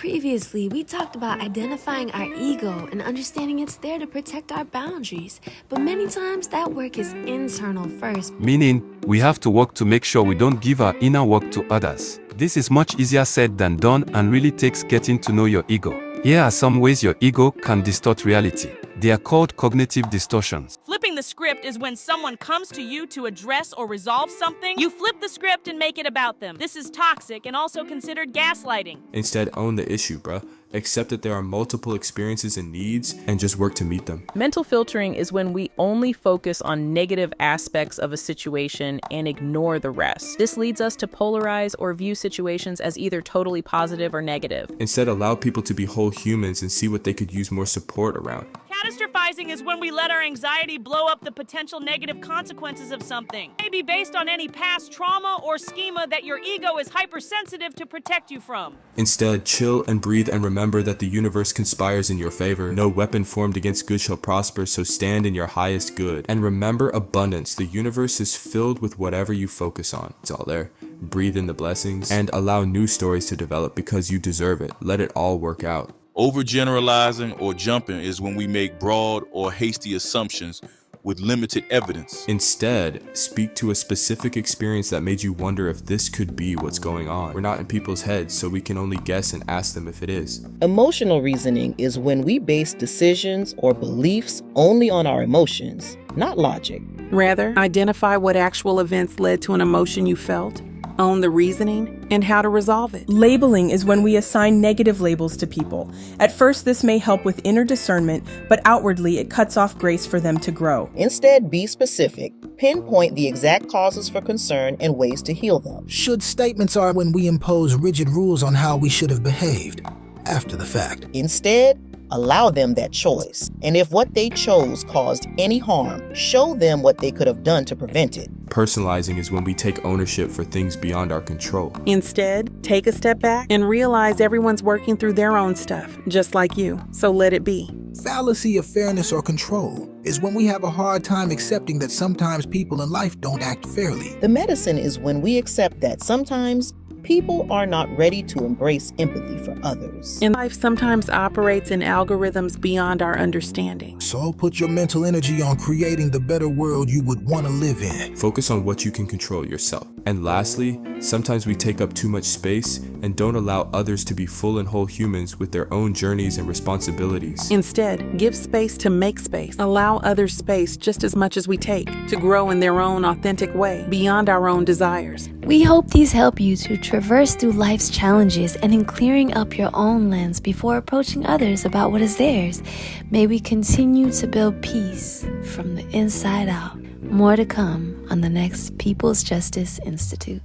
Previously, we talked about identifying our ego and understanding it's there to protect our boundaries. But many times that work is internal first. Meaning, we have to work to make sure we don't give our inner work to others. This is much easier said than done and really takes getting to know your ego. Here are some ways your ego can distort reality. They are called cognitive distortions. Flipping the script is when someone comes to you to address or resolve something. You flip the script and make it about them. This is toxic and also considered gaslighting. Instead, own the issue, bruh. Accept that there are multiple experiences and needs and just work to meet them. Mental filtering is when we only focus on negative aspects of a situation and ignore the rest. This leads us to polarize or view situations as either totally positive or negative. Instead, allow people to be whole humans and see what they could use more support around. Catastrophizing is when we let our anxiety blow up the potential negative consequences of something. Maybe based on any past trauma or schema that your ego is hypersensitive to protect you from. Instead, chill and breathe and remember that the universe conspires in your favor. No weapon formed against good shall prosper, so stand in your highest good. And remember abundance. The universe is filled with whatever you focus on. It's all there. Breathe in the blessings and allow new stories to develop because you deserve it. Let it all work out. Overgeneralizing or jumping is when we make broad or hasty assumptions with limited evidence. Instead, speak to a specific experience that made you wonder if this could be what's going on. We're not in people's heads, so we can only guess and ask them if it is. Emotional reasoning is when we base decisions or beliefs only on our emotions, not logic. Rather, identify what actual events led to an emotion you felt, own the reasoning, and how to resolve it. Labeling is when we assign negative labels to people. At first, this may help with inner discernment, but outwardly, it cuts off grace for them to grow. Instead, be specific. Pinpoint the exact causes for concern and ways to heal them. Should statements are when we impose rigid rules on how we should have behaved after the fact. Instead, allow them that choice. And if what they chose caused any harm, show them what they could have done to prevent it. Personalizing is when we take ownership for things beyond our control. Instead, take a step back and realize everyone's working through their own stuff, just like you, so let it be. Fallacy of fairness or control is when we have a hard time accepting that sometimes people in life don't act fairly. The medicine is when we accept that sometimes people are not ready to embrace empathy for others. And life sometimes operates in algorithms beyond our understanding. So put your mental energy on creating the better world you would want to live in. Focus on what you can control yourself. And lastly, sometimes we take up too much space and don't allow others to be full and whole humans with their own journeys and responsibilities. Instead, give space to make space. Allow others space just as much as we take to grow in their own authentic way, beyond our own desires. We hope these help you to traverse through life's challenges and in clearing up your own lens before approaching others about what is theirs. May we continue to build peace from the inside out. More to come on the next People's Justice Institute.